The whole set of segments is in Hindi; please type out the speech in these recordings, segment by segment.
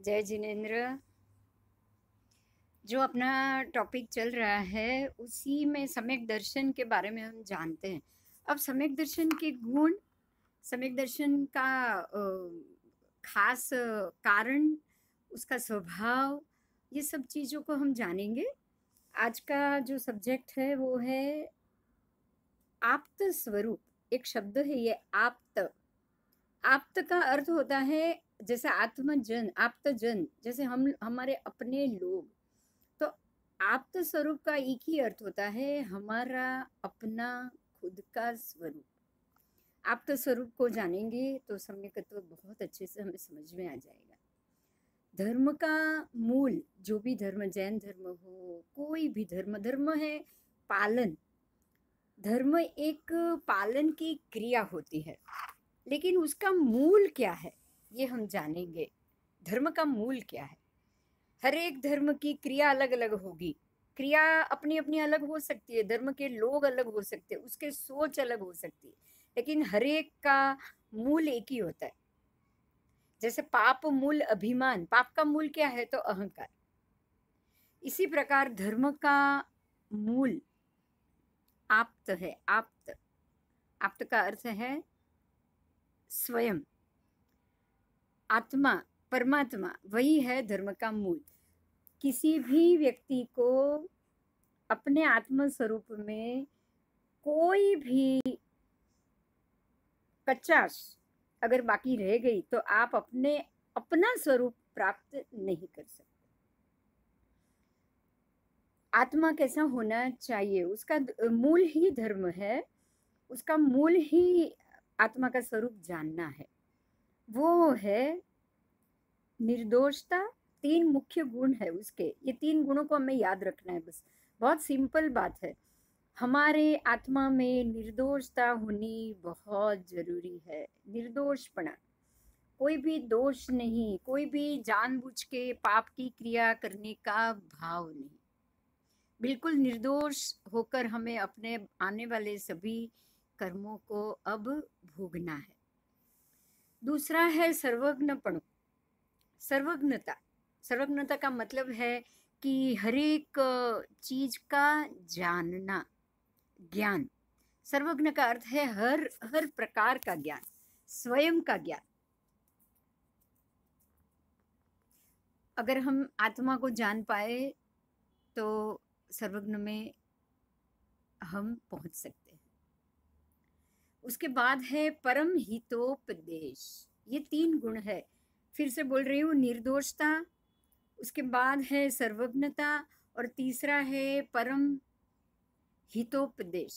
जय जिनेन्द्र। जो अपना टॉपिक चल रहा है उसी में सम्यक दर्शन के बारे में हम जानते हैं। अब सम्यक दर्शन के गुण, सम्यक दर्शन का खास कारण, उसका स्वभाव, ये सब चीज़ों को हम जानेंगे। आज का जो सब्जेक्ट है वो है आप्त स्वरूप। एक शब्द है ये आप्त। आप्त का अर्थ होता है जैसे आत्मजन, आप्तजन, जैसे हम हमारे अपने लोग। तो आप्त स्वरूप का एक ही अर्थ होता है हमारा अपना खुद का स्वरूप। आप्त स्वरूप को जानेंगे तो सम्यकत्व बहुत अच्छे से हमें समझ में आ जाएगा। धर्म का मूल, जो भी धर्म, जैन धर्म हो, कोई भी धर्म, धर्म है पालन। धर्म एक पालन की क्रिया होती है, लेकिन उसका मूल क्या है ये हम जानेंगे। धर्म का मूल क्या है? हर एक धर्म की क्रिया अलग अलग होगी। क्रिया अपनी अपनी अलग हो सकती है, धर्म के लोग अलग हो सकते हैं, उसके सोच अलग हो सकती है, लेकिन हर एक का मूल एक ही होता है। जैसे पाप मूल अभिमान, पाप का मूल क्या है? तो अहंकार। इसी प्रकार धर्म का मूल आप्त है। आप्त, आप्त का अर्थ है स्वयं, आत्मा, परमात्मा, वही है धर्म का मूल। किसी भी व्यक्ति को अपने आत्म स्वरूप में कोई भी कचाश अगर बाकी रह गई तो आप अपना स्वरूप प्राप्त नहीं कर सकते। आत्मा कैसा होना चाहिए? उसका मूल ही धर्म है, उसका मूल ही आत्मा का स्वरूप जानना है। वो है निर्दोषता। 3 मुख्य गुण है उसके। ये 3 गुणों को हमें याद रखना है बस। बहुत सिंपल बात है। हमारे आत्मा में निर्दोषता होनी बहुत जरूरी है। निर्दोषपना, कोई भी दोष नहीं, कोई भी जानबूझ के पाप की क्रिया करने का भाव नहीं। बिल्कुल निर्दोष होकर हमें अपने आने वाले सभी कर्मों को अब भोगना है। दूसरा है सर्वज्ञपण, सर्वज्ञता। सर्वज्ञता का मतलब है कि हर एक चीज का जानना, ज्ञान। सर्वज्ञ का अर्थ है हर हर प्रकार का ज्ञान, स्वयं का ज्ञान। अगर हम आत्मा को जान पाए तो सर्वज्ञ में हम पहुंच सकते हैं। उसके बाद है परम हितोपदेश। ये 3 गुण है। फिर से बोल रही हूँ, निर्दोषता, उसके बाद है सर्वज्ञता, और तीसरा है परम हितोपदेश।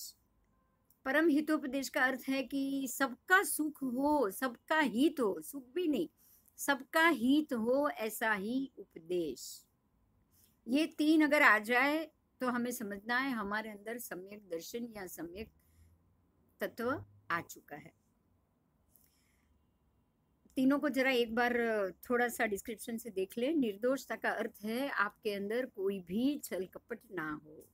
परम हितोपदेश का अर्थ है कि सबका सुख हो, सबका हित हो, सुख भी नहीं, सबका हित हो, ऐसा ही उपदेश। ये 3 अगर आ जाए तो हमें समझना है हमारे अंदर सम्यक दर्शन या सम्यक तत्व आ चुका है। तीनों को जरा एक बार थोड़ा सा डिस्क्रिप्शन से देख ले। निर्दोषता का अर्थ है आपके अंदर कोई भी छल कपट ना हो,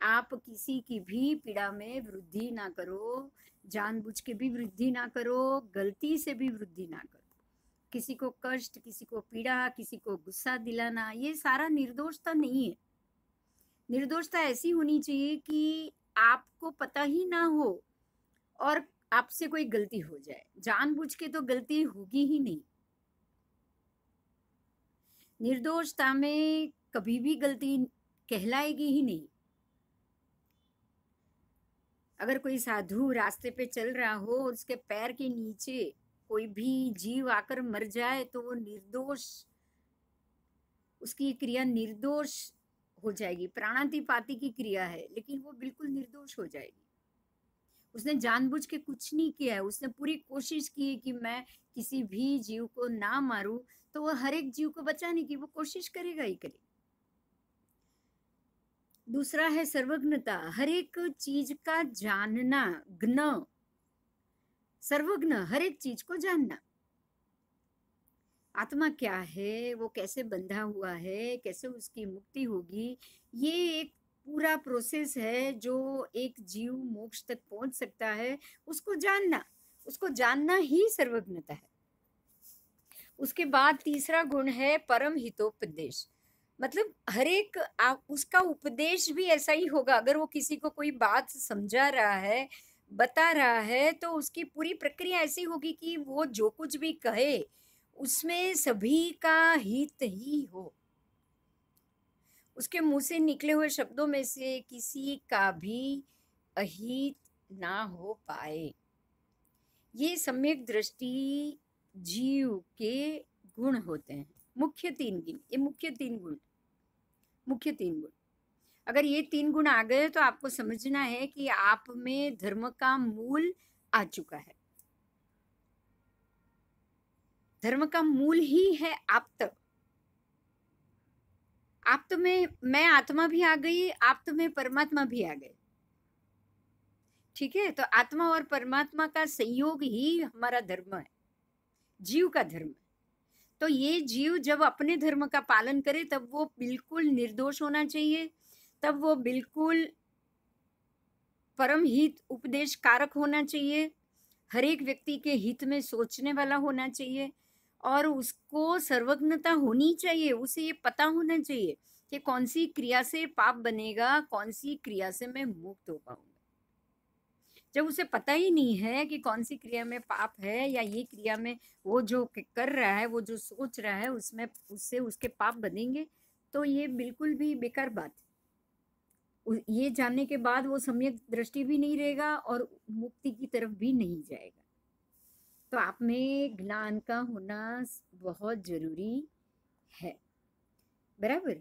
आप किसी की भी पीड़ा में वृद्धि ना करो, जानबूझ के भी वृद्धि ना करो, गलती से भी वृद्धि ना करो। किसी को कष्ट, किसी को पीड़ा, किसी को गुस्सा दिलाना, ये सारा निर्दोषता नहीं है। निर्दोषता ऐसी होनी चाहिए कि आपको पता ही ना हो और आपसे कोई गलती हो जाए। जानबूझ के तो गलती होगी ही नहीं। निर्दोषता में कभी भी गलती कहलाएगी ही नहीं। अगर कोई साधु रास्ते पे चल रहा हो, उसके पैर के नीचे कोई भी जीव आकर मर जाए तो वो निर्दोष, उसकी क्रिया निर्दोष हो जाएगी। प्राणातिपाती की क्रिया है, लेकिन वो बिल्कुल निर्दोष हो जाएगी। उसने जानबूझ के कुछ नहीं किया है, उसने पूरी कोशिश की है कि मैं किसी भी जीव को ना मारूं, तो वो हर एक जीव को बचाने की वो कोशिश करेगा ही करेगा। दूसरा है सर्वज्ञता, हर एक चीज का जानना, ज्ञ, सर्वज्ञ, हर एक चीज को जानना। आत्मा क्या है, वो कैसे बंधा हुआ है, कैसे उसकी मुक्ति होगी, ये एक पूरा प्रोसेस है जो एक जीव मोक्ष तक पहुंच सकता है। उसको जानना ही सर्वज्ञता है। उसके बाद तीसरा गुण है परम हितोपदेश। मतलब हर एक आप उसका उपदेश भी ऐसा ही होगा। अगर वो किसी को कोई बात समझा रहा है, बता रहा है, तो उसकी पूरी प्रक्रिया ऐसी होगी कि वो जो कुछ भी कहे उसमें सभी का हित ही हो। उसके मुंह से निकले हुए शब्दों में से किसी का भी अहित ना हो पाए। ये सम्यक दृष्टि जीव के गुण होते हैं। मुख्य तीन गुण, ये मुख्य तीन गुण। अगर ये तीन गुण आ गए तो आपको समझना है कि आप में धर्म का मूल आ चुका है। धर्म का मूल ही है आप्त। आप्त में मैं आत्मा भी आ गई, आप्त में परमात्मा भी आ गए। ठीक है, तो आत्मा और परमात्मा का संयोग ही हमारा धर्म है, जीव का धर्म है। तो ये जीव जब अपने धर्म का पालन करे तब वो बिल्कुल निर्दोष होना चाहिए, तब वो बिल्कुल परम हित उपदेश कारक होना चाहिए, हर एक व्यक्ति के हित में सोचने वाला होना चाहिए, और उसको सर्वज्ञता होनी चाहिए। उसे ये पता होना चाहिए कि कौन सी क्रिया से पाप बनेगा, कौन सी क्रिया से मैं मुक्त हो पाऊंगा। जब उसे पता ही नहीं है कि कौन सी क्रिया में पाप है या ये क्रिया में वो जो कर रहा है, वो जो सोच रहा है, उसमें उससे उसके पाप बनेंगे, तो ये बिल्कुल भी बेकार बात है। ये जानने के बाद वो सम्यक दृष्टि भी नहीं रहेगा और मुक्ति की तरफ भी नहीं जाएगा। तो आप में ज्ञान का होना बहुत जरूरी है, बराबर।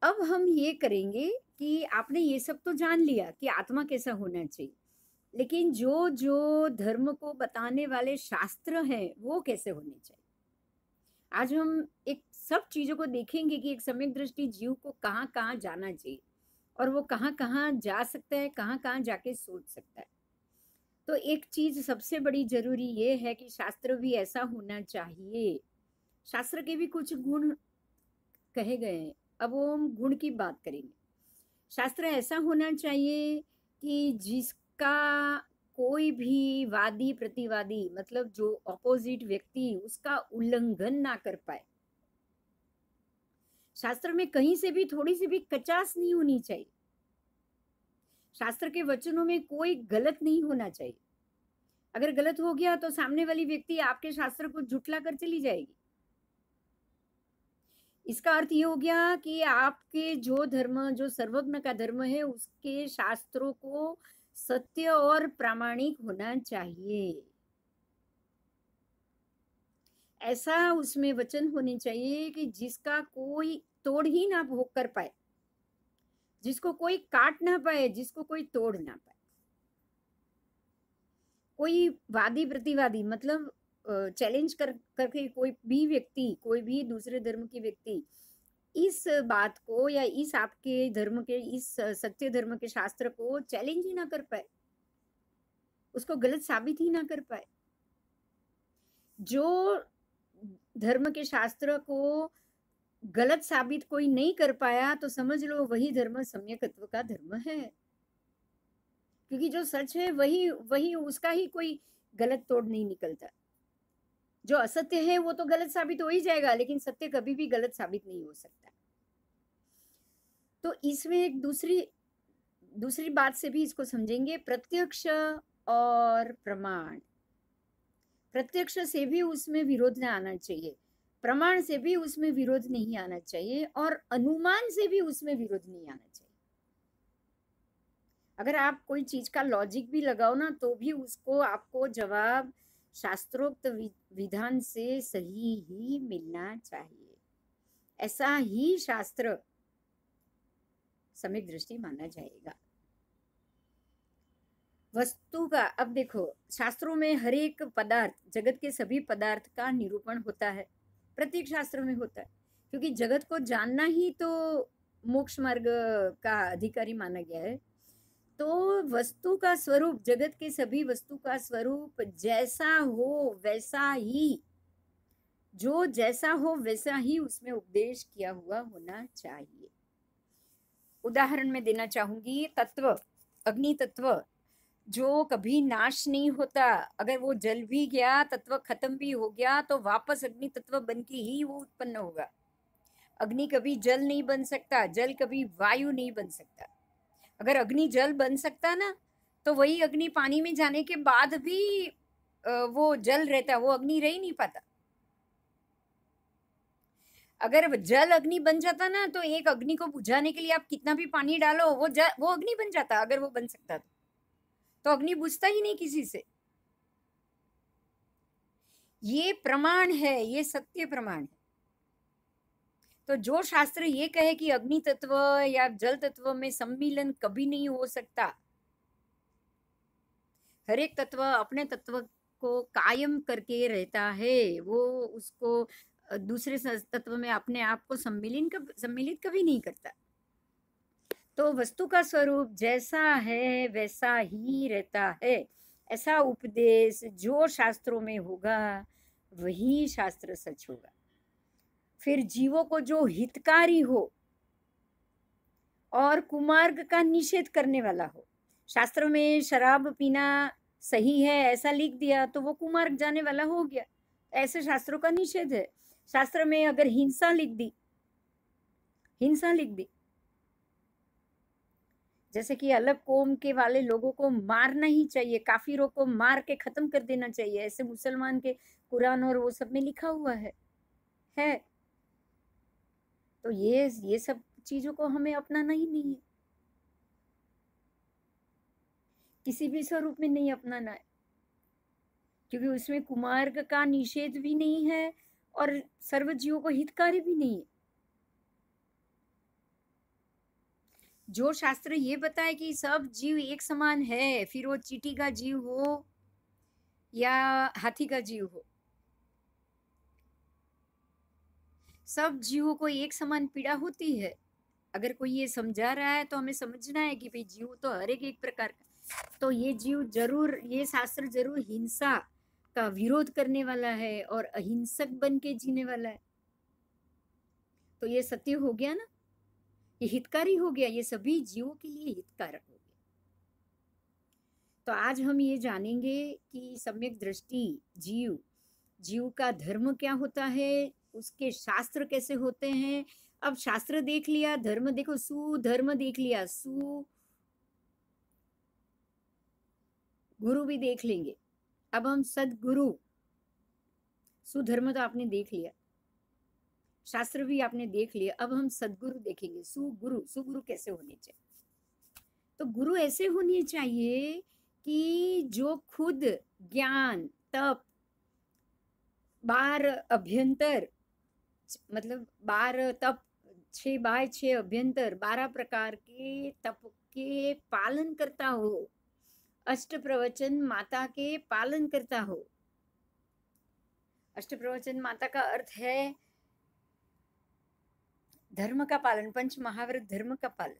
अब हम ये करेंगे कि आपने ये सब तो जान लिया कि आत्मा कैसा होना चाहिए, लेकिन जो जो धर्म को बताने वाले शास्त्र हैं वो कैसे होने चाहिए। आज हम एक सब चीजों को देखेंगे कि एक सम्यक दृष्टि जीव को कहाँ कहाँ जाना चाहिए और वो कहाँ कहाँ जा सकता है, कहाँ कहाँ जाके सोच सकता है। तो एक चीज सबसे बड़ी जरूरी ये है कि शास्त्र भी ऐसा होना चाहिए। शास्त्र के भी कुछ गुण कहे गए हैं, अब वो हम गुण की बात करेंगे। शास्त्र ऐसा होना चाहिए कि जिसका कोई भी वादी प्रतिवादी, मतलब जो ऑपोजिट व्यक्ति, उसका उल्लंघन ना कर पाए। शास्त्र में कहीं से भी थोड़ी सी भी कचास नहीं होनी चाहिए। शास्त्र के वचनों में कोई गलत नहीं होना चाहिए। अगर गलत हो गया तो सामने वाली व्यक्ति आपके शास्त्र को झुठला कर चली जाएगी। इसका अर्थ ये हो गया कि आपके जो धर्म, जो सर्वज्ञ का धर्म है, उसके शास्त्रों को सत्य और प्रामाणिक होना चाहिए। ऐसा उसमें वचन होने चाहिए कि जिसका कोई तोड़ ही ना भोग कर पाए, जिसको कोई काट ना पाए, जिसको कोई तोड़ ना पाए। कोई वादी प्रतिवादी, मतलब चैलेंज करके कोई भी व्यक्ति, कोई भी दूसरे धर्म की व्यक्ति इस बात को या इस आपके धर्म के, इस सत्य धर्म के शास्त्र को चैलेंज ही ना कर पाए, उसको गलत साबित ही ना कर पाए। जो धर्म के शास्त्र को गलत साबित कोई नहीं कर पाया तो समझ लो वही धर्म सम्यकत्व का धर्म है। क्योंकि जो सच है वही वही उसका ही कोई गलत तोड़ नहीं निकलता। जो असत्य है वो तो गलत साबित हो ही जाएगा, लेकिन सत्य कभी भी गलत साबित नहीं हो सकता। तो इसमें एक दूसरी बात से भी इसको समझेंगे, प्रत्यक्ष और प्रमाण। प्रत्यक्ष से भी उसमें विरोध न आना चाहिए, प्रमाण से भी उसमें विरोध नहीं आना चाहिए, और अनुमान से भी उसमें विरोध नहीं आना चाहिए। अगर आप कोई चीज का लॉजिक भी लगाओ ना तो भी उसको आपको जवाब शास्त्रोक्त विधान से सही ही मिलना चाहिए। ऐसा ही शास्त्र सम्यक दृष्टि माना जाएगा। वस्तु का, अब देखो शास्त्रों में हर एक पदार्थ, जगत के सभी पदार्थ का निरूपण होता है, प्रत्येक शास्त्र में होता है। क्योंकि जगत को जानना ही तो मोक्ष मार्ग का अधिकारी माना गया है। तो वस्तु का स्वरूप, जगत के सभी वस्तु का स्वरूप जैसा हो वैसा ही, जो जैसा हो वैसा ही उसमें उपदेश किया हुआ होना चाहिए। उदाहरण में देना चाहूंगी, तत्व, अग्नि तत्व जो कभी नाश नहीं होता। अगर वो जल भी गया, तत्व खत्म भी हो गया, तो वापस अग्नि तत्व बन के ही वो उत्पन्न होगा। अग्नि कभी जल नहीं बन सकता, जल कभी वायु नहीं बन सकता। अगर अग्नि जल बन सकता ना, तो वही अग्नि पानी में जाने के बाद भी वो जल रहता, वो अग्नि रह ही नहीं पाता। अगर जल अग्नि बन जाता ना, तो एक अग्नि को बुझाने के लिए आप कितना भी पानी डालो, वो अग्नि बन जाता, अगर वो बन सकता तो अग्नि बुझता ही नहीं किसी से। ये प्रमाण है, ये सत्य प्रमाण है। तो जो शास्त्र ये कहे कि अग्नि तत्व या जल तत्व में सम्मिलन कभी नहीं हो सकता, हर एक तत्व अपने तत्व को कायम करके रहता है, वो उसको दूसरे तत्व में अपने आप को सम्मिलित कभी नहीं करता। तो वस्तु का स्वरूप जैसा है वैसा ही रहता है। ऐसा उपदेश जो शास्त्रों में होगा वही शास्त्र सच होगा। फिर जीवों को जो हितकारी हो और कुमार्ग का निषेध करने वाला हो। शास्त्र में शराब पीना सही है ऐसा लिख दिया तो वो कुमार्ग जाने वाला हो गया, ऐसे शास्त्रों का निषेध है। शास्त्र में अगर हिंसा लिख दी, जैसे कि अलग कौम के वाले लोगों को मारना ही चाहिए, काफिरों को मार के खत्म कर देना चाहिए, ऐसे मुसलमान के कुरान और वो सब में लिखा हुआ है। तो ये सब चीजों को हमें अपनाना ही नहीं है, किसी भी स्वरूप में नहीं अपनाना है, क्योंकि उसमें कुमार्ग का निषेध भी नहीं है और सर्व जीवों को हितकारी भी नहीं है। जो शास्त्र ये बताए कि सब जीव एक समान है, फिर वो चींटी का जीव हो या हाथी का जीव हो, सब जीवों को एक समान पीड़ा होती है। अगर कोई ये समझा रहा है तो हमें समझना है कि भाई जीव तो हर एक प्रकार का, तो ये जीव जरूर, ये शास्त्र जरूर हिंसा का विरोध करने वाला है और अहिंसक बन के जीने वाला है। तो ये सत्य हो गया ना, ये हितकारी हो गया, ये सभी जीवों के लिए हितकारक हो गया। तो आज हम ये जानेंगे कि सम्यक दृष्टि जीव का धर्म क्या होता है, उसके शास्त्र कैसे होते हैं। अब शास्त्र देख लिया, धर्म देखो, सुधर्म देख लिया, गुरु भी देख लेंगे। अब हम सदगुरु, सुधर्म तो आपने देख लिया, शास्त्र भी आपने देख लिया, अब हम सदगुरु देखेंगे। सुगुरु कैसे होने चाहिए। तो गुरु ऐसे होने चाहिए कि जो खुद ज्ञान तप 12 अभ्यंतर, मतलब 12 तप, 6/6 अभ्यंतर, 12 प्रकार के तप के पालन करता हो, अष्ट प्रवचन माता के पालन करता हो। अष्ट प्रवचन माता का अर्थ है धर्म का पालन, पंच महाव्रत धर्म का पालन,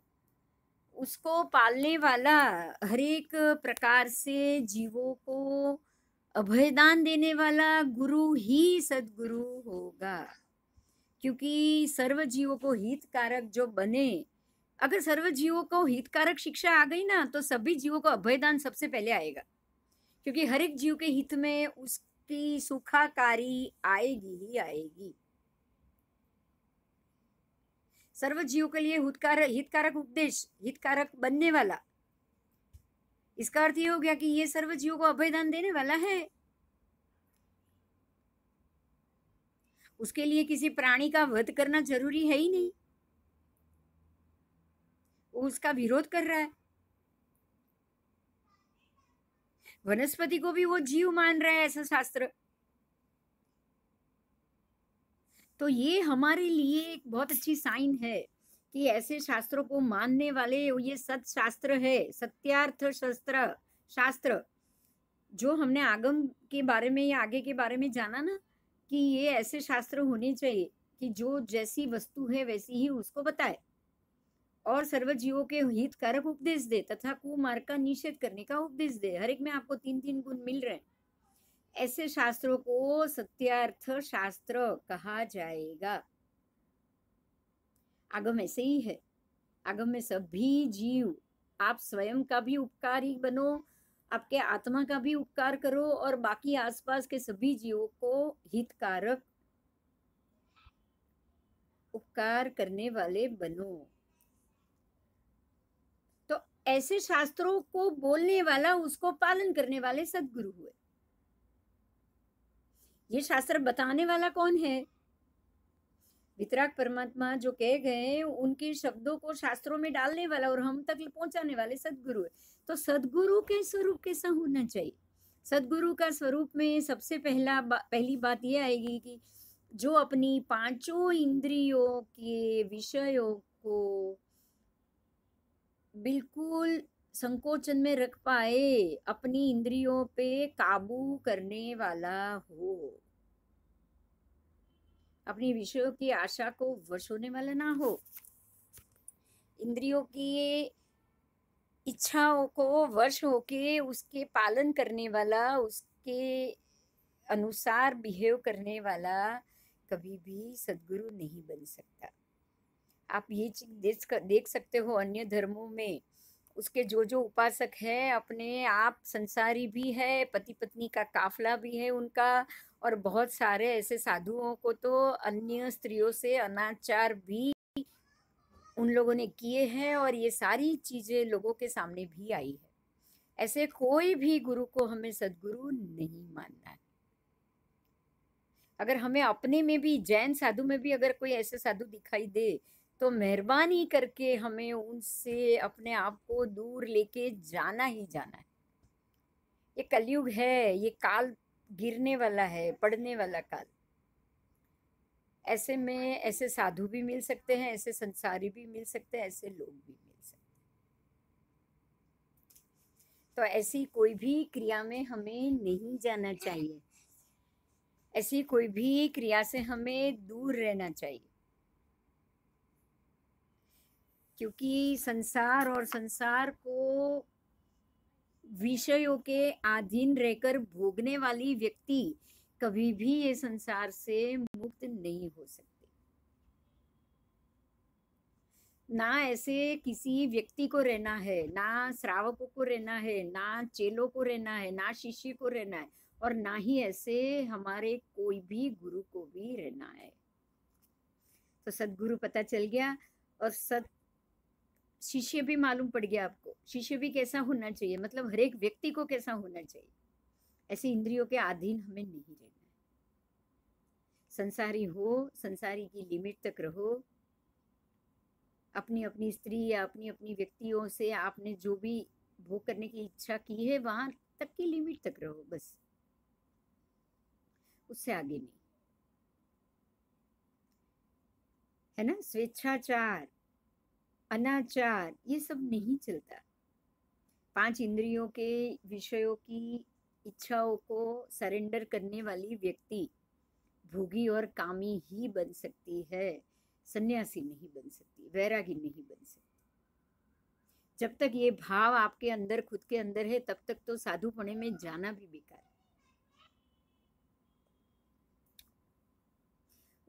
उसको पालने वाला, हर एक प्रकार से जीवों को अभयदान देने वाला गुरु ही सदगुरु होगा। क्योंकि सर्व जीवों को हितकारक जो बने, अगर सर्व जीवों को हितकारक शिक्षा आ गई ना, तो सभी जीवों को अभयदान सबसे पहले आएगा, क्योंकि हर एक जीव के हित में उसकी सुखाकारी आएगी ही आएगी। सर्व जीव के लिए हितकारक उपदेश, हितकारक बनने वाला, इसका अर्थ ये हो गया कि ये सर्व जीवों को अभयदान देने वाला है। उसके लिए किसी प्राणी का वध करना जरूरी है ही नहीं, वो उसका विरोध कर रहा है। वनस्पति को भी वो जीव मान रहा है, ऐसा शास्त्र। तो ये हमारे लिए एक बहुत अच्छी साइन है कि ऐसे शास्त्रों को मानने वाले, ये सत शास्त्र है, सत्यार्थ शास्त्र जो हमने आगम के बारे में या आगे के बारे में जाना ना, कि ये ऐसे शास्त्र होने चाहिए कि जो जैसी वस्तु है वैसी ही उसको बताए और सर्व जीवों के हितकारक उपदेश दे तथा कुमार्ग का निषेध करने का उपदेश दे। हर एक में आपको 3-3 गुण मिल रहे हैं। ऐसे शास्त्रों को सत्यार्थ शास्त्र कहा जाएगा। आगम ऐसे ही है, आगम में सभी जीव, आप स्वयं का भी उपकारी बनो आपके आत्मा का भी उपकार करो और बाकी आसपास के सभी जीवों को हितकारक उपकार करने वाले बनो। तो ऐसे शास्त्रों को बोलने वाला, उसको पालन करने वाले सद्गुरु हुए। ये शास्त्र बताने वाला कौन है? वितराग परमात्मा जो कह गए, उनके शब्दों को शास्त्रों में डालने वाला और हम तक पहुंचाने वाले सद्गुरु है। तो सद्गुरु के स्वरूप कैसा होना चाहिए? सद्गुरु का स्वरूप में सबसे पहली बात यह आएगी कि जो अपनी पांचों इंद्रियों के विषयों को बिल्कुल संकोचन में रख पाए, अपनी इंद्रियों पे काबू करने वाला हो, अपनी विषयों की आशा को वश होने वाला ना हो, इंद्रियों की इच्छाओं को वश होके उसके पालन करने वाला, उसके अनुसार बिहेव करने वाला कभी भी सद्गुरु नहीं बन सकता। आप ये चीज देख सकते हो अन्य धर्मों में, उसके जो जो उपासक है अपने आप संसारी भी है, पति पत्नी का काफला भी है उनका, और बहुत सारे ऐसे साधुओं को तो अन्य स्त्रियों से अनाचार भी उन लोगों ने किए हैं, और ये सारी चीजें लोगों के सामने भी आई है। ऐसे कोई भी गुरु को हमें सद्गुरु नहीं मानना है। अगर हमें अपने में भी, जैन साधु में भी अगर कोई ऐसे साधु दिखाई दे, तो मेहरबानी करके हमें उनसे अपने आप को दूर लेके जाना ही जाना है। ये कलयुग है, ये काल गिरने वाला है, पड़ने वाला काल। ऐसे में ऐसे साधु भी मिल सकते हैं, ऐसे संसारी भी मिल सकते हैं, ऐसे लोग भी मिल सकते हैं। तो ऐसी कोई भी क्रिया में हमें नहीं जाना चाहिए, ऐसी कोई भी क्रिया से हमें दूर रहना चाहिए, क्योंकि संसार और संसार को विषयों के अधीन रहकर भोगने वाली व्यक्ति कभी भी ये संसार से मुक्त नहीं हो सकती। ना ऐसे किसी व्यक्ति को रहना है, ना श्रावकों को रहना है, ना चेलों को रहना है, ना शिष्य को रहना है, और ना ही ऐसे हमारे कोई भी गुरु को भी रहना है। तो सद्गुरु पता चल गया, और शिष्य भी मालूम पड़ गया आपको। शिष्य भी कैसा होना चाहिए, मतलब हर एक व्यक्ति को कैसा होना चाहिए। ऐसी इंद्रियों के अधीन हमें नहीं रहना है। संसारी हो, संसारी की लिमिट तक रहो। अपनी अपनी स्त्री या अपनी अपनी व्यक्तियों से आपने जो भी भोग करने की इच्छा की है, वहां तक की लिमिट तक रहो, बस, उससे आगे नहीं, है ना। स्वेच्छाचार, अनाचार, ये सब नहीं चलता। 5 इंद्रियों के विषयों की इच्छाओं को सरेंडर करने वाली व्यक्ति भोगी और कामी ही बन सकती है, सन्यासी नहीं बन सकती, वैरागी नहीं बन सकती। जब तक ये भाव आपके अंदर, खुद के अंदर है, तब तक तो साधुपणे में जाना भी बेकार है।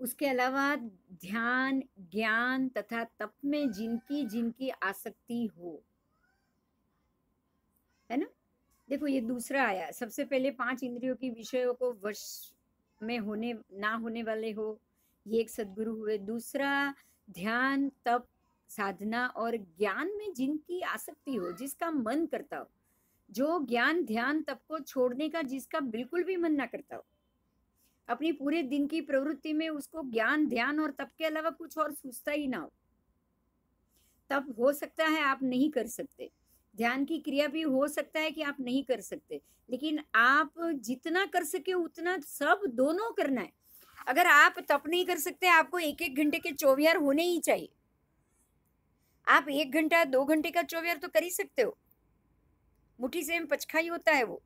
उसके अलावा ध्यान, ज्ञान तथा तप में जिनकी जिनकी आसक्ति हो, है ना। देखो ये दूसरा आया, सबसे पहले 5 इंद्रियों की विषयों को वश में होने ना होने वाले हो, ये एक सद्गुरु हुए। दूसरा, ध्यान, तप, साधना और ज्ञान में जिनकी आसक्ति हो, जिसका मन करता हो, जो ज्ञान ध्यान तप को छोड़ने का जिसका बिल्कुल भी मन ना करता हो, अपनी पूरे दिन की प्रवृत्ति में उसको ज्ञान ध्यान और तप के अलावा कुछ और सूझता ही ना हो, तब हो सकता है आप नहीं कर सकते। ध्यान की क्रिया भी हो सकता है कि आप नहीं कर सकते, लेकिन आप जितना कर सके उतना सब दोनों करना है। अगर आप तप नहीं कर सकते, आपको 1-1 घंटे के चौवियार होने ही चाहिए। आप 1 घंटा 2 घंटे का चौवियार तो कर ही सकते हो। मुट्ठी से पचखाई होता है वो,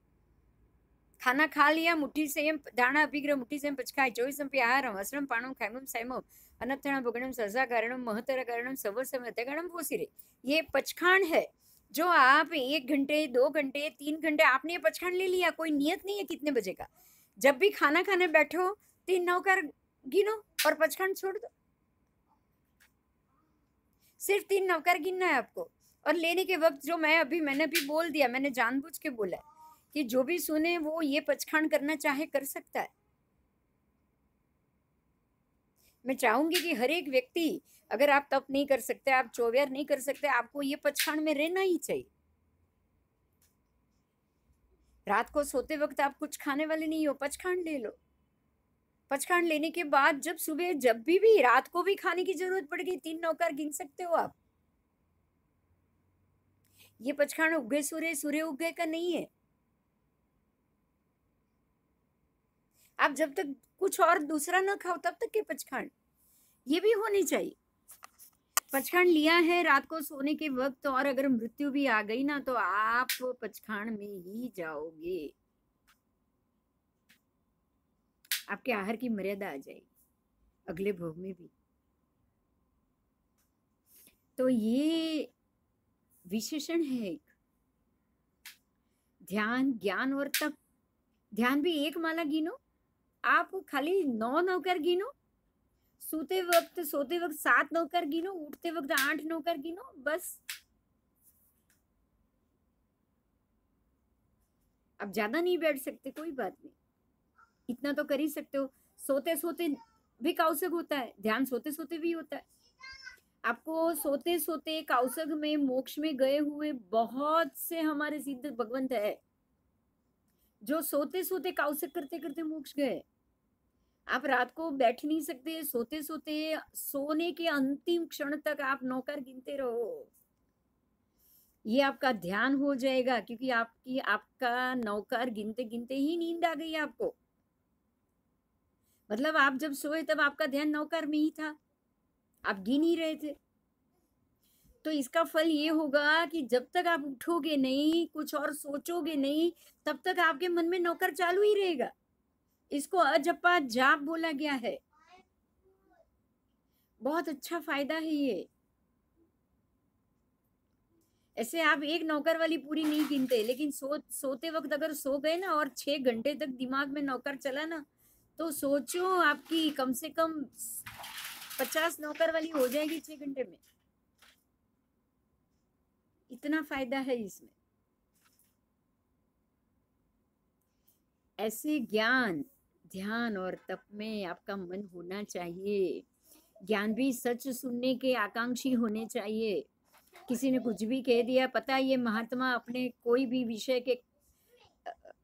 खाना खा लिया, मुट्ठी से दाणा अभिग्रह, मुट्ठी से पचखाई, 24 आहारम, असरम पाणम खायमम सैमम, अनर्थणा भगणम सजा कारणम महतर कारणम सवर्सम हत्यगणम पोसिरे। ये पचखान है, जो आप 1 घंटे 2 घंटे 3 घंटे आपने ये पचखान ले लिया, कोई नियत नहीं है कितने बजे का। जब भी खाना खाने बैठो 3 नौकर गिनो और पचखान छोड़ दो। सिर्फ 3 नौकर गिनना है आपको, और लेने के वक्त जो मैंने अभी बोल दिया, मैंने जानबूझ के बोला है कि जो भी सुने वो ये पचखान करना चाहे कर सकता है। मैं चाहूंगी कि हर एक व्यक्ति, अगर आप तप नहीं कर सकते, आप चौविहार नहीं कर सकते, आपको ये पचखान में रहना ही चाहिए। रात को सोते वक्त आप कुछ खाने वाले नहीं हो, पचखान ले लो। पचखान लेने के बाद जब सुबह जब भी रात को भी खाने की जरूरत पड़ गई, 3 नौकर गिन सकते हो आप। ये पचखान उगे सूर्य सूर्य उगे का नहीं है। आप जब तक कुछ और दूसरा ना खाओ तब तक के पचखान ये भी होनी चाहिए। पचखान लिया है रात को सोने के वक्त, और अगर मृत्यु भी आ गई ना तो आप पचखान में ही जाओगे। आपके आहार की मर्यादा आ जाएगी अगले भोग में भी। तो ये विशेषण है एक। ध्यान, ज्ञान और तप। ध्यान भी एक माला गिनो, आप खाली 9 नौकर गिनो। सोते वक्त 7 नौकर गिनो, उठते वक्त 8 नौकर गिनो, बस। अब ज्यादा नहीं बैठ सकते, कोई बात नहीं, इतना तो कर ही सकते हो। सोते सोते भी कौशग होता है, ध्यान सोते सोते भी होता है। आपको सोते सोते कौशग में, मोक्ष में गए हुए बहुत से हमारे सिद्ध भगवंत है जो सोते सोते कौशग करते करते मोक्ष गए। आप रात को बैठ नहीं सकते, सोते सोते सोने के अंतिम क्षण तक आप नौकर गिनते रहो। ये आपका ध्यान हो जाएगा, क्योंकि आपका नौकर गिनते गिनते ही नींद आ गई आपको। मतलब आप जब सोए तब आपका ध्यान नौकर में ही था, आप गिन ही रहे थे। तो इसका फल ये होगा कि जब तक आप उठोगे नहीं, कुछ और सोचोगे नहीं, तब तक आपके मन में नौकर चालू ही रहेगा। इसको अजपा जाप बोला गया है। बहुत अच्छा फायदा है ये। ऐसे आप एक नौकर वाली पूरी नहीं गिनते, लेकिन सोते वक्त अगर सो गए ना और 6 घंटे तक दिमाग में नौकर चला ना, तो सोचो आपकी कम से कम 50 नौकर वाली हो जाएगी 6 घंटे में। इतना फायदा है इसमें। ऐसे ज्ञान, ध्यान और तप में आपका मन होना चाहिए। ज्ञान भी सच सुनने के आकांक्षी होने चाहिए। किसी ने कुछ भी कह दिया, पता है ये महात्मा अपने कोई भी विषय के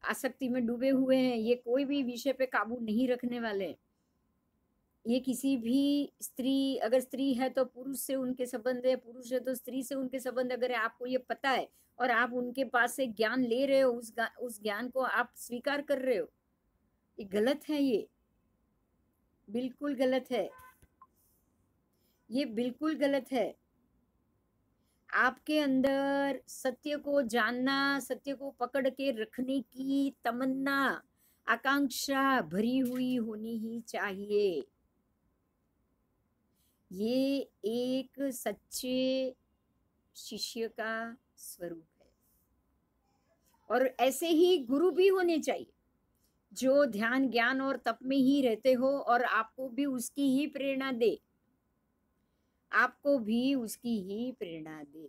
आसक्ति में डूबे हुए हैं, ये कोई भी विषय पे काबू नहीं रखने वाले। ये किसी भी स्त्री, अगर स्त्री है तो पुरुष से उनके संबंध है, पुरुष है तो स्त्री से उनके संबंध, अगर आपको ये पता है और आप उनके पास से ज्ञान ले रहे हो, उस ज्ञान को आप स्वीकार कर रहे हो, ये गलत है। ये बिल्कुल गलत है। ये बिल्कुल गलत है। आपके अंदर सत्य को जानना, सत्य को पकड़ के रखने की तमन्ना, आकांक्षा भरी हुई होनी ही चाहिए। ये एक सच्चे शिष्य का स्वरूप है। और ऐसे ही गुरु भी होने चाहिए जो ध्यान, ज्ञान और तप में ही रहते हो और आपको भी उसकी ही प्रेरणा दे, आपको भी उसकी ही प्रेरणा दे।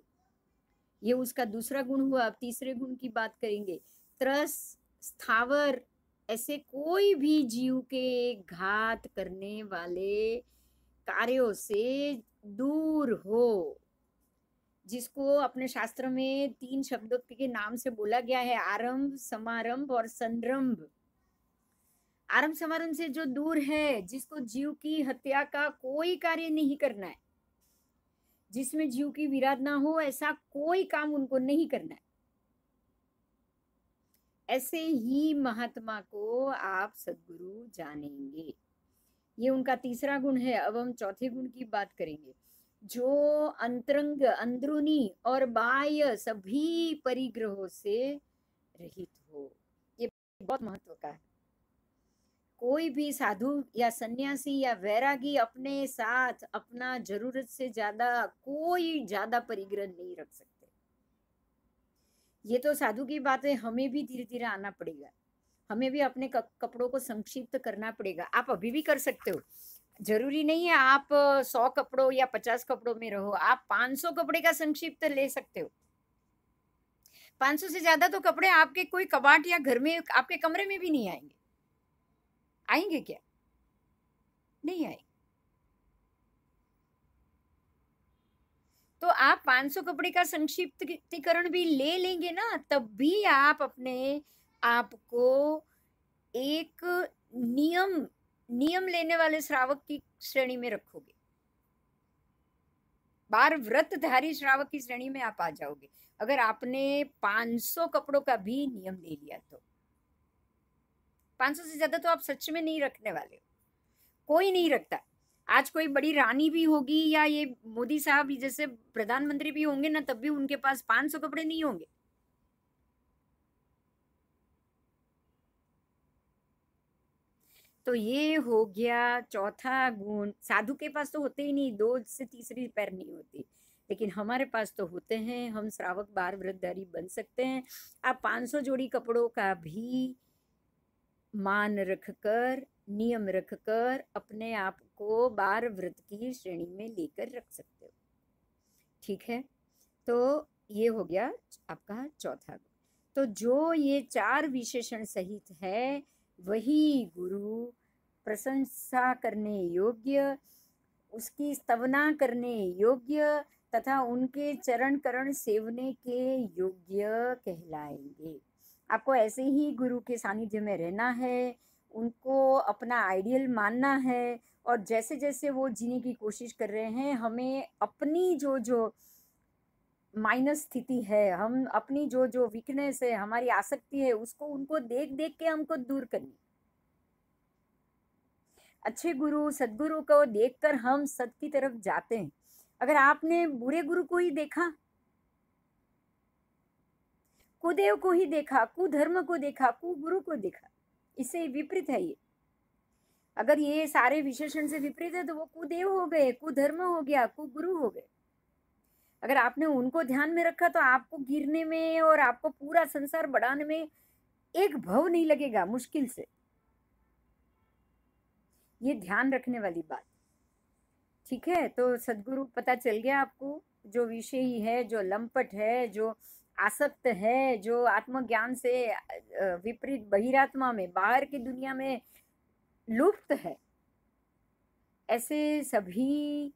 ये उसका दूसरा गुण हुआ। अब तीसरे गुण की बात करेंगे। त्रस, स्थावर, ऐसे कोई भी जीव के घात करने वाले कार्यों से दूर हो, जिसको अपने शास्त्र में 3 शब्दों के नाम से बोला गया है, आरंभ, समारंभ और संरंभ। आरंभ समारंभ से जो दूर है, जिसको जीव की हत्या का कोई कार्य नहीं करना है, जिसमें जीव की विराध ना हो, ऐसा कोई काम उनको नहीं करना है। ऐसे ही महात्मा को आप सद्गुरु जानेंगे। ये उनका तीसरा गुण है। अब हम चौथे गुण की बात करेंगे। जो अंतरंग, अंदरूनी और बाह्य सभी परिग्रहों से रहित हो। ये बहुत महत्व का है। कोई भी साधु या सन्यासी या वैरागी अपने साथ अपना जरूरत से ज्यादा कोई ज्यादा परिग्रह नहीं रख सकते। ये तो साधु की बात है, हमें भी धीरे धीरे आना पड़ेगा। हमें भी अपने कपड़ों को संक्षिप्त करना पड़ेगा। आप अभी भी कर सकते हो। जरूरी नहीं है आप 100 कपड़ों या 50 कपड़ों में रहो, आप 500 कपड़े का संक्षिप्त ले सकते हो। 500 से ज्यादा तो कपड़े आपके कोई कबाट या घर में आपके कमरे में भी नहीं आएंगे। आएंगे क्या? नहीं आएंगे। तो आप 500 कपड़े का संक्षिप्तीकरण भी ले लेंगे ना, तब भी आप अपने आप को एक नियम नियम लेने वाले श्रावक की श्रेणी में रखोगे। बार व्रतधारी श्रावक की श्रेणी में आप आ जाओगे अगर आपने 500 कपड़ों का भी नियम ले लिया तो। 500 से ज्यादा तो आप सच में नहीं रखने वाले हो, कोई नहीं रखता। आज कोई बड़ी रानी भी होगी या ये मोदी साहब जैसे प्रधानमंत्री भी होंगे ना, तब भी उनके पास 500 कपड़े नहीं होंगे। तो ये हो गया चौथा गुण। साधु के पास तो होते ही नहीं, 2 से तीसरी पैर नहीं होती, लेकिन हमारे पास तो होते हैं। हम श्रावक बार व्रतधारी बन सकते हैं। आप 500 जोड़ी कपड़ों का भी मान रखकर, नियम रखकर अपने आप को बार व्रत की श्रेणी में लेकर रख सकते हो। ठीक है, तो ये हो गया आपका चौथा गुण। तो जो ये 4 विशेषण सहित है वही गुरु प्रशंसा करने योग्य, उसकी स्तवना करने योग्य तथा उनके चरण करण सेवने के योग्य कहलाएंगे। आपको ऐसे ही गुरु के सानिध्य में रहना है, उनको अपना आइडियल मानना है, और जैसे जैसे वो जीने की कोशिश कर रहे हैं, हमें अपनी जो जो माइनस स्थिति है, हम अपनी जो जो वीकनेस है, हमारी आसक्ति है, उसको उनको देख देख के हमको दूर करनी। अच्छे गुरु सदगुरु को देखकर हम सत की तरफ जाते हैं। अगर आपने बुरे गुरु को ही देखा, कुदेव को ही देखा, कुधर्म को देखा, कुगुरु को देखा, इससे विपरीत है ये। अगर ये सारे विशेषण से विपरीत है तो वो कुदेव हो गए, कुधर्म हो गया, कुगुरु हो गए। अगर आपने उनको ध्यान में रखा तो आपको गिरने में और आपको पूरा संसार बढ़ाने में एक भव नहीं लगेगा, मुश्किल से। ये ध्यान रखने वाली बात। ठीक है, तो सदगुरु पता चल गया आपको, जो विषयी है, जो लंपट है, जो आसक्त है, जो आत्मज्ञान से विपरीत बहिरात्मा में, बाहर की दुनिया में लुप्त है, ऐसे सभी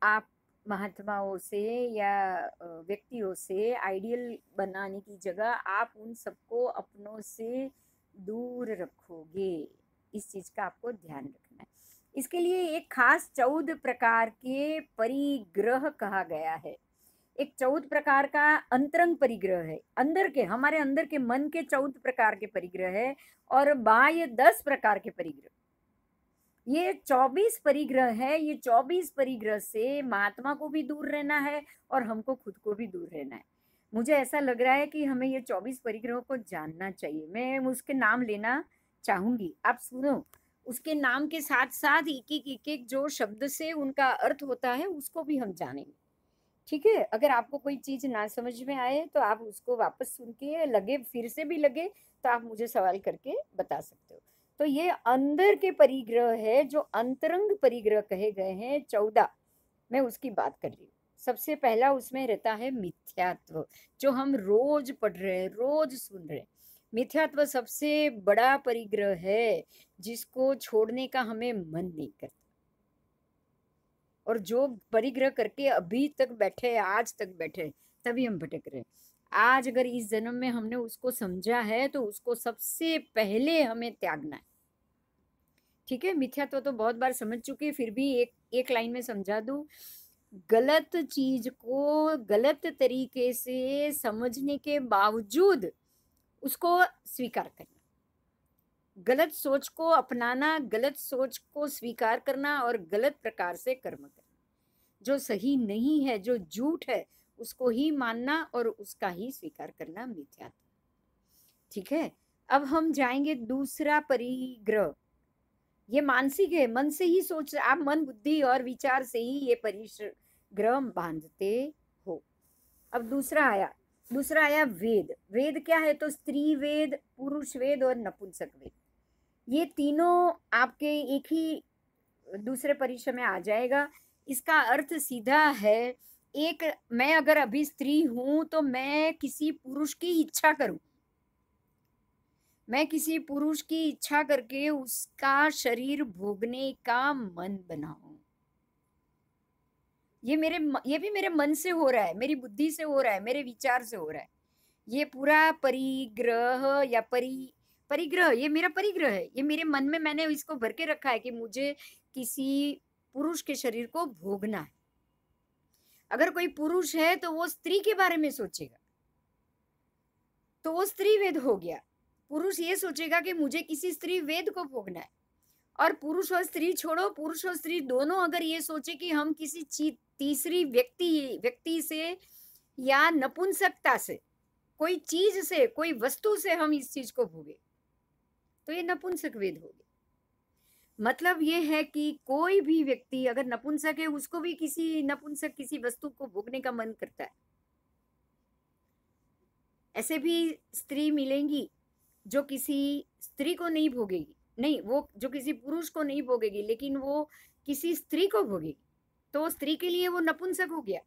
आप महात्माओं से या व्यक्तियों से आइडियल बनाने की जगह आप उन सबको अपनों से दूर रखोगे। इस चीज का आपको ध्यान रखना है। इसके लिए एक खास 14 प्रकार के परिग्रह कहा गया है। एक 14 प्रकार का अंतरंग परिग्रह है, अंदर के, हमारे अंदर के मन के 14 प्रकार के परिग्रह है, और बाह्य 10 प्रकार के परिग्रह। ये 24 परिग्रह है। ये 24 परिग्रह से महात्मा को भी दूर रहना है और हमको खुद को भी दूर रहना है। मुझे ऐसा लग रहा है कि हमें ये 24 परिग्रहों को जानना चाहिए। मैं उसके नाम लेना चाहूंगी, आप सुनो। उसके नाम के साथ साथ एक एक जो शब्द से उनका अर्थ होता है उसको भी हम जानेंगे। ठीक है, अगर आपको कोई चीज ना समझ में आए तो आप उसको वापस सुन के, लगे फिर से भी लगे तो आप मुझे सवाल करके बता सकते हो। तो ये अंदर के परिग्रह है, जो अंतरंग परिग्रह कहे गए हैं 14, मैं उसकी बात कर रही हूँ। सबसे पहला उसमें रहता है मिथ्यात्व, जो हम रोज पढ़ रहे हैं, रोज सुन रहे हैं। मिथ्यात्व सबसे बड़ा परिग्रह है, जिसको छोड़ने का हमें मन नहीं करता, और जो परिग्रह करके अभी तक बैठे, आज तक बैठे, तभी हम भटक रहे हैं। आज अगर इस जन्म में हमने उसको समझा है तो उसको सबसे पहले हमें त्यागना है। ठीक है, मिथ्यात्व तो बहुत बार समझ चुके, फिर भी एक लाइन में समझा दूं। गलत चीज को गलत तरीके से समझने के बावजूद उसको स्वीकार करना, गलत सोच को अपनाना, गलत सोच को स्वीकार करना और गलत प्रकार से कर्म करना। जो सही नहीं है, जो झूठ है, उसको ही मानना और उसका ही स्वीकार करना मिथ्यात्व। ठीक है, अब हम जाएंगे दूसरा परिग्रह। ये मानसिक है, मन से ही सोच, आप मन बुद्धि और विचार से ही ये परिग्रह बांधते हो। अब दूसरा आया वेद। वेद क्या है? तो स्त्री वेद, पुरुष वेद और नपुंसक वेद। ये तीनों आपके एक ही दूसरे परिचय में आ जाएगा। इसका अर्थ सीधा है, एक मैं अगर अभी स्त्री हूँ तो मैं किसी पुरुष की इच्छा करूँ। मैं किसी पुरुष की इच्छा करके उसका शरीर भोगने का मन बनाऊँ। ये भी मेरे मन से हो रहा है, मेरी बुद्धि से हो रहा है, मेरे विचार से हो रहा है। ये पूरा परिग्रह या परिग्रह, ये मेरा परिग्रह है। ये मेरे मन में मैंने इसको भर के रखा है कि मुझे किसी पुरुष के शरीर को भोगना है। अगर कोई पुरुष है तो वो स्त्री के बारे में सोचेगा, तो वो स्त्री वेद हो गया। पुरुष ये सोचेगा कि मुझे किसी स्त्री वेद को भोगना है। और पुरुष और स्त्री छोड़ो, पुरुष और स्त्री दोनों अगर ये सोचे कि हम किसी तीसरी व्यक्ति से या नपुंसकता से, कोई चीज से, कोई वस्तु से हम इस चीज को भोगे, तो ये नपुंसक वेद हो गया। मतलब ये है कि कोई भी व्यक्ति अगर नपुंसक है, उसको भी किसी वस्तु को भोगने का मन करता है। ऐसे भी स्त्री मिलेंगी जो किसी स्त्री को नहीं भोगेगी, नहीं, वो जो किसी पुरुष को नहीं भोगेगी, लेकिन वो किसी स्त्री को भोगेगी, तो स्त्री के लिए वो नपुंसक हो गया।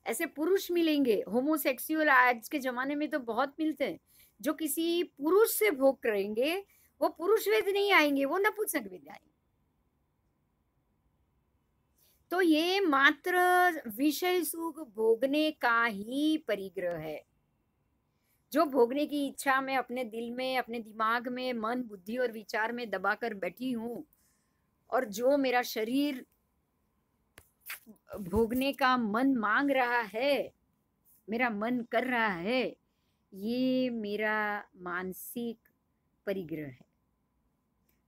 ऐसे पुरुष मिलेंगे, होमोसेक्सुअल आज के जमाने में तो बहुत मिलते हैं, जो किसी पुरुष से भोग करेंगे, वो पुरुष वेद नहीं आएंगे, वो नपुंसक वेद आएंगे। तो ये मात्र विषय सुख भोगने का ही परिग्रह है। जो भोगने की इच्छा मैं अपने दिल में, अपने दिमाग में, मन, बुद्धि और विचार में दबाकर बैठी हूँ, और जो मेरा शरीर भोगने का मन मांग रहा है, मेरा मन कर रहा है, ये मेरा मानसिक परिग्रह है।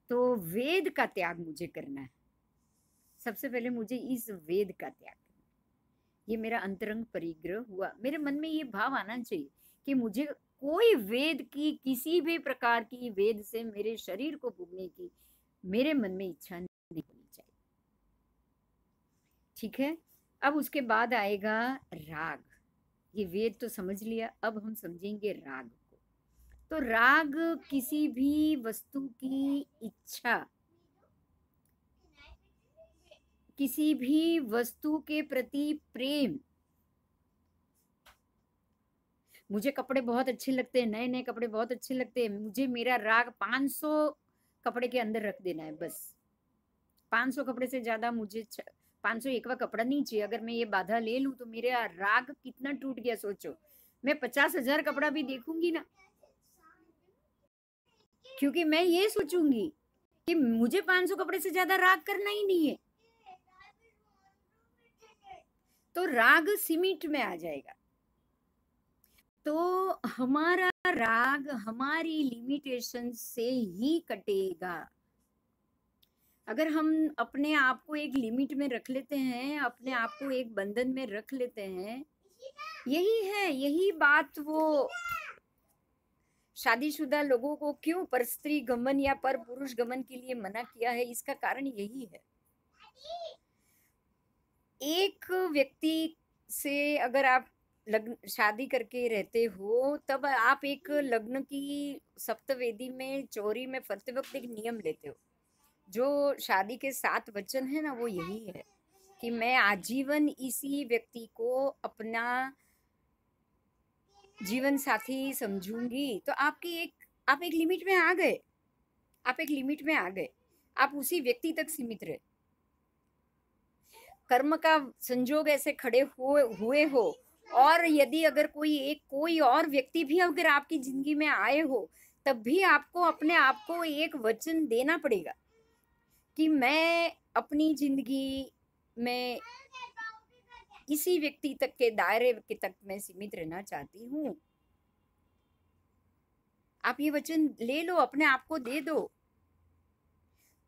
तो वेद का त्याग मुझे करना है। सबसे पहले मुझे इस वेद का त्याग करना है। ये मेरा अंतरंग परिग्रह हुआ। मेरे मन में ये भाव आना चाहिए कि मुझे कोई वेद की, किसी भी प्रकार की वेद से मेरे शरीर को भोगने की मेरे मन में इच्छा नहीं होनी चाहिए। ठीक है। अब उसके बाद आएगा राग। ये वेद तो समझ लिया, अब हम समझेंगे राग को। तो राग किसी भी वस्तु की इच्छा, किसी भी वस्तु के प्रति प्रेम। मुझे कपड़े बहुत अच्छे लगते हैं, नए नए कपड़े बहुत अच्छे लगते हैं, मुझे मेरा राग 500 कपड़े के अंदर रख देना है बस। 500 कपड़े से ज्यादा मुझे 501वां कपड़ा नहीं चाहिए। अगर मैं ये बाधा ले लूं तो मेरा राग कितना टूट गया सोचो। मैं 50,000 कपड़ा भी देखूंगी ना, क्योंकि मैं ये सोचूंगी कि मुझे 500 कपड़े से ज्यादा राग करना ही नहीं है। तो राग सीमित में आ जाएगा। तो हमारा राग हमारी लिमिटेशन से ही कटेगा। अगर हम अपने आप को एक लिमिट में रख लेते हैं, अपने आप को एक बंधन में रख लेते हैं, यही है, यही बात वो शादीशुदा लोगों को क्यों पर स्त्री गमन या पर पुरुष गमन के लिए मना किया है, इसका कारण यही है। एक व्यक्ति से अगर आप शादी करके रहते हो, तब आप एक लग्न की सप्तवेदी में चोरी में फरते वक्त एक नियम लेते हो। जो शादी के 7 वचन है ना, वो यही है कि मैं आजीवन इसी व्यक्ति को अपना जीवन साथी समझूंगी। तो आप एक लिमिट में आ गए, आप एक लिमिट में आ गए, आप उसी व्यक्ति तक सीमित रहे। कर्म का संजोग ऐसे खड़े हुए हो, और यदि अगर कोई और व्यक्ति भी अगर आपकी जिंदगी में आए हो, तब भी आपको अपने आप को एक वचन देना पड़ेगा कि मैं अपनी जिंदगी में इसी व्यक्ति तक के दायरे के तक मैं सीमित रहना चाहती हूँ। आप ये वचन ले लो, अपने आप को दे दो।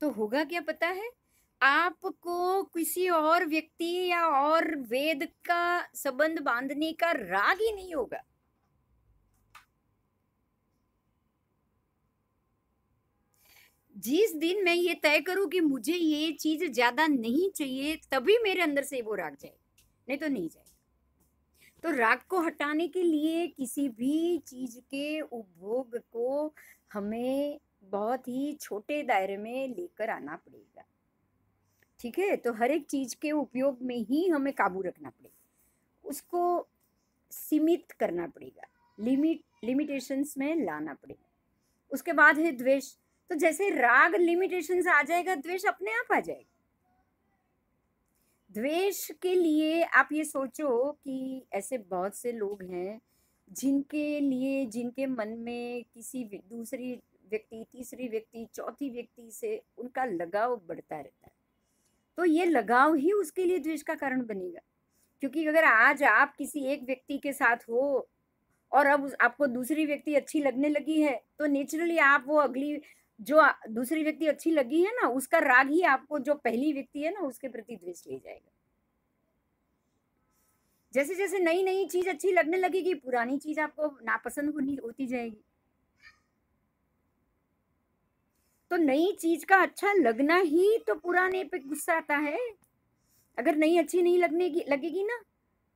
तो होगा क्या पता है, आपको किसी और व्यक्ति या और वेद का संबंध बांधने का राग ही नहीं होगा। जिस दिन मैं ये तय करूं कि मुझे ये चीज ज्यादा नहीं चाहिए, तभी मेरे अंदर से वो राग जाए, नहीं तो नहीं जाए। तो राग को हटाने के लिए किसी भी चीज के उपभोग को हमें बहुत ही छोटे दायरे में लेकर आना पड़ेगा। ठीक है, तो हर एक चीज के उपयोग में ही हमें काबू रखना पड़ेगा, उसको सीमित करना पड़ेगा, लिमिटेशंस में लाना पड़ेगा। उसके बाद है द्वेष। तो जैसे राग लिमिटेशन से आ जाएगा, द्वेष अपने आप आ जाएगा। द्वेष के लिए आप ये सोचो कि ऐसे बहुत से लोग हैं जिनके लिए, जिनके मन में किसी दूसरी व्यक्ति, तीसरी व्यक्ति, चौथी व्यक्ति से उनका लगाव बढ़ता रहता है। तो ये लगाव ही उसके लिए द्वेष का कारण बनेगा। क्योंकि अगर आज आप किसी एक व्यक्ति के साथ हो और अब आपको दूसरी व्यक्ति अच्छी लगने लगी है, तो नेचुरली आप वो अगली जो दूसरी व्यक्ति अच्छी लगी है ना, उसका राग ही आपको जो पहली व्यक्ति है ना उसके प्रति द्वेष ले जाएगा। जैसे जैसे नई नई चीज अच्छी लगने लगेगी, पुरानी चीज आपको नापसंद होती जाएगी। तो नई चीज का अच्छा लगना ही तो पुराने पे गुस्सा आता है। अगर नई अच्छी नहीं लगेगी ना,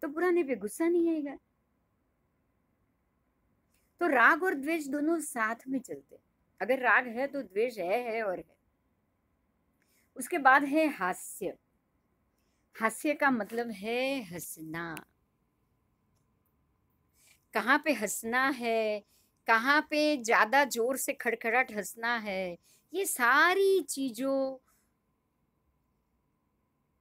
तो पुराने पे गुस्सा नहीं आएगा। तो राग और द्वेष दोनों साथ में चलते हैं। अगर राग है तो द्वेष है और है। उसके बाद है हास्य। हास्य का मतलब है हंसना। कहाँ पे हंसना है, कहाँ पे ज्यादा जोर से खड़खड़ाहट हंसना है, ये सारी चीजों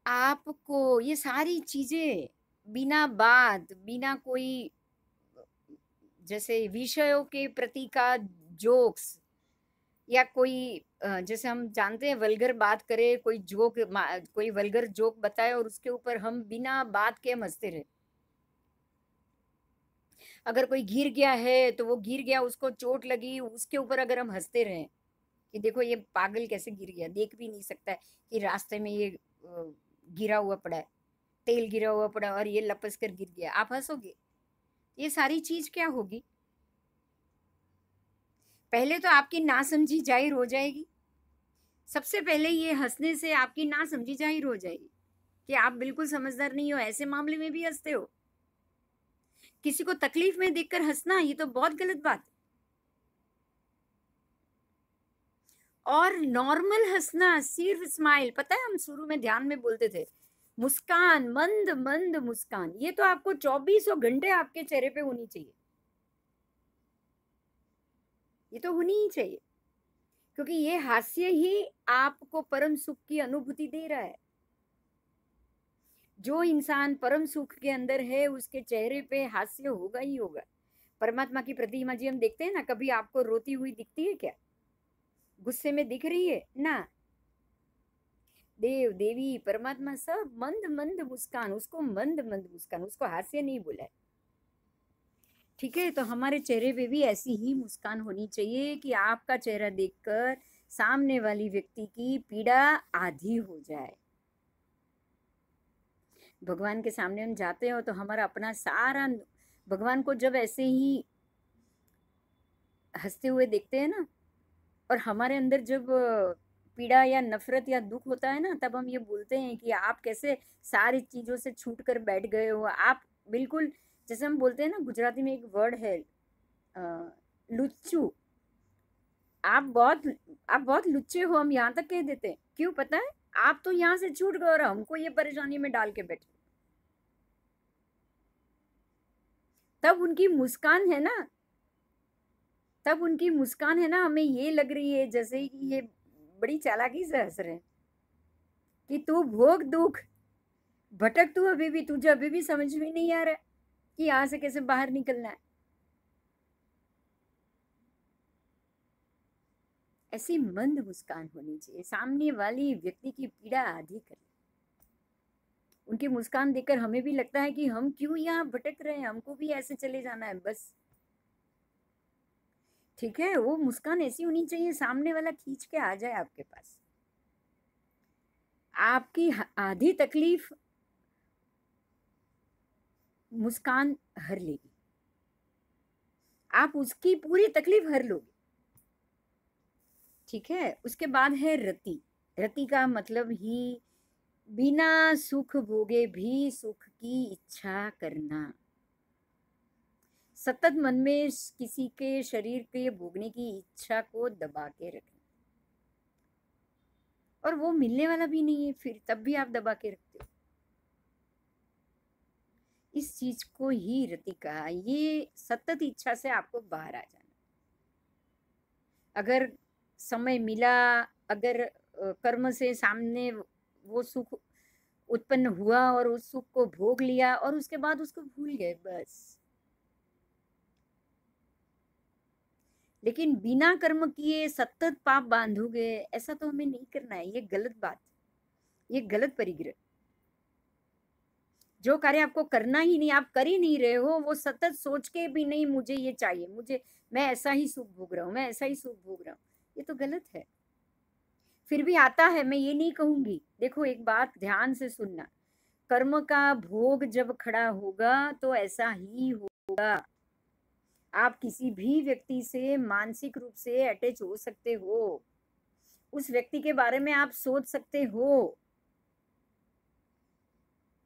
आपको, ये सारी चीजें बिना बात, बिना कोई जैसे विषयों के प्रति का जोक्स, या कोई जैसे हम जानते हैं वल्गर बात करे, कोई कोई वल्गर जोक बताए और उसके ऊपर हम बिना बात के हम हंसते रहे। अगर कोई गिर गया है तो वो गिर गया, उसको चोट लगी, उसके ऊपर अगर हम हंसते रहे कि देखो ये पागल कैसे गिर गया, देख भी नहीं सकता है कि रास्ते में ये गिरा हुआ पड़ा है, तेल गिरा हुआ पड़ा और ये लपस कर गिर गया, आप हंसोगे। ये सारी चीज क्या होगी? पहले तो आपकी नासमझी जाहिर हो जाएगी। सबसे पहले ये हंसने से आपकी नासमझी जाहिर हो जाएगी कि आप बिल्कुल समझदार नहीं हो, ऐसे मामले में भी हंसते हो। किसी को तकलीफ में देखकर हंसना, ये तो बहुत गलत बात है। और नॉर्मल हंसना, सिर्फ स्माइल, पता है हम शुरू में ध्यान में बोलते थे मुस्कान, मंद मंद मुस्कान, ये तो आपको 24 घंटे आपके चेहरे पे होनी चाहिए। ये तो होनी ही चाहिए, क्योंकि ये हास्य ही आपको परम सुख की अनुभूति दे रहा है। जो इंसान परम सुख के अंदर है उसके चेहरे पे हास्य होगा ही होगा। परमात्मा की प्रतिमा जी हम देखते हैं ना, कभी आपको रोती हुई दिखती है क्या? गुस्से में दिख रही है ना? देव देवी परमात्मा सब मंद मंद मुस्कान, उसको मंद मंद मुस्कान, उसको हास्य नहीं बोला है। ठीक है, तो हमारे चेहरे पे भी ऐसी ही मुस्कान होनी चाहिए कि आपका चेहरा देखकर सामने वाली व्यक्ति की पीड़ा आधी हो जाए। भगवान के सामने हम जाते हो तो हमारा अपना सारा, भगवान को जब ऐसे ही हंसते हुए देखते हैं ना, और हमारे अंदर जब पीड़ा या नफरत या दुख होता है ना, तब हम ये बोलते हैं कि आप कैसे सारी चीजों से छूट कर बैठ गए हो। आप बिल्कुल, जैसे हम बोलते हैं ना, गुजराती में एक वर्ड है लुच्चू। आप बहुत आप बहुत लुच्चे हो, हम यहाँ तक कह देते हैं। क्यों पता है? आप तो यहाँ से छूट गए और हमको ये परेशानी में डाल के बैठे। तब उनकी मुस्कान है ना, तब उनकी मुस्कान है ना, हमें ये लग रही है जैसे कि ये बड़ी चालाकी से हंस रहे हैं कि तू भोग दुख, भटक तू अभी भी, तुझे अभी भी समझ में नहीं आ रहा है कि यहाँ से कैसे बाहर निकलना है। ऐसी मंद मुस्कान होनी चाहिए, सामने वाली व्यक्ति की पीड़ा आधी कर। उनकी मुस्कान देखकर हमें भी लगता है कि हम क्यों यहाँ भटक रहे हैं, हमको भी ऐसे चले जाना है बस। ठीक है, वो मुस्कान ऐसी होनी चाहिए सामने वाला खींच के आ जाए आपके पास। आपकी आधी तकलीफ मुस्कान हर लेगी, आप उसकी पूरी तकलीफ हर लोगे। ठीक है, उसके बाद है रति। रति का मतलब ही बिना सुख भोगे भी सुख की इच्छा करना। सतत मन में किसी के शरीर के भोगने की इच्छा को दबा के रखना, और वो मिलने वाला भी नहीं है, फिर तब भी आप दबा के रखते हो। इस चीज को ही रति कहा, ये सतत इच्छा से आपको बाहर आ जाना। अगर समय मिला, अगर कर्म से सामने वो सुख उत्पन्न हुआ और उस सुख को भोग लिया और उसके बाद उसको भूल गए बस। लेकिन बिना कर्म किए सतत पाप बांधोगे, ऐसा तो हमें नहीं करना है। ये गलत बात, ये गलत परिग्रह। जो कार्य आपको करना ही नहीं, आप कर ही नहीं रहे हो, वो सतत सोच के भी नहीं मुझे ये चाहिए, मुझे, मैं ऐसा ही सुख भोग रहा हूँ, मैं ऐसा ही सुख भोग रहा हूँ, ये तो गलत है। फिर भी आता है, मैं ये नहीं कहूंगी। देखो एक बात ध्यान से सुनना, कर्म का भोग जब खड़ा होगा तो ऐसा ही होगा। आप किसी भी व्यक्ति से मानसिक रूप से अटैच हो सकते हो, उस व्यक्ति के बारे में आप सोच सकते हो,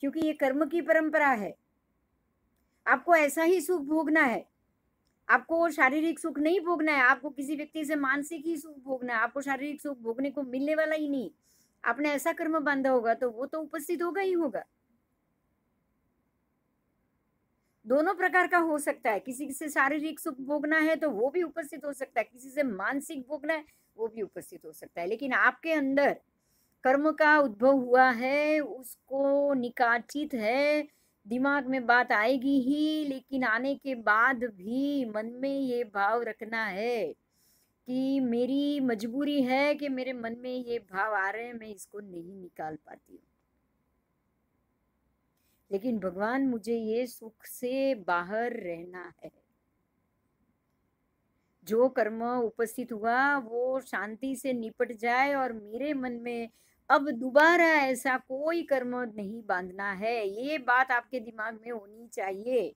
क्योंकि ये कर्म की परंपरा है। आपको ऐसा ही सुख भोगना है, आपको शारीरिक सुख नहीं भोगना है, आपको किसी व्यक्ति से मानसिक ही सुख भोगना है। आपको शारीरिक सुख भोगने को मिलने वाला ही नहीं। आपने ऐसा कर्म बांधा होगा तो वो तो उपस्थित होगा ही होगा। दोनों प्रकार का हो सकता है, किसी से शारीरिक सुख भोगना है तो वो भी उपस्थित हो सकता है, किसी से मानसिक भोगना है वो भी उपस्थित हो सकता है। लेकिन आपके अंदर कर्म का उद्भव हुआ है, उसको निकाचित है, दिमाग में बात आएगी ही, लेकिन आने के बाद भी मन में ये भाव रखना है कि मेरी मजबूरी है कि मेरे मन में ये भाव आ रहे हैं, मैं इसको नहीं निकाल पाती हूँ। लेकिन भगवान मुझे ये सुख से बाहर रहना है। जो कर्म उपस्थित हुआ वो शांति से निपट जाए और मेरे मन में अब दोबारा ऐसा कोई कर्म नहीं बांधना है, ये बात आपके दिमाग में होनी चाहिए।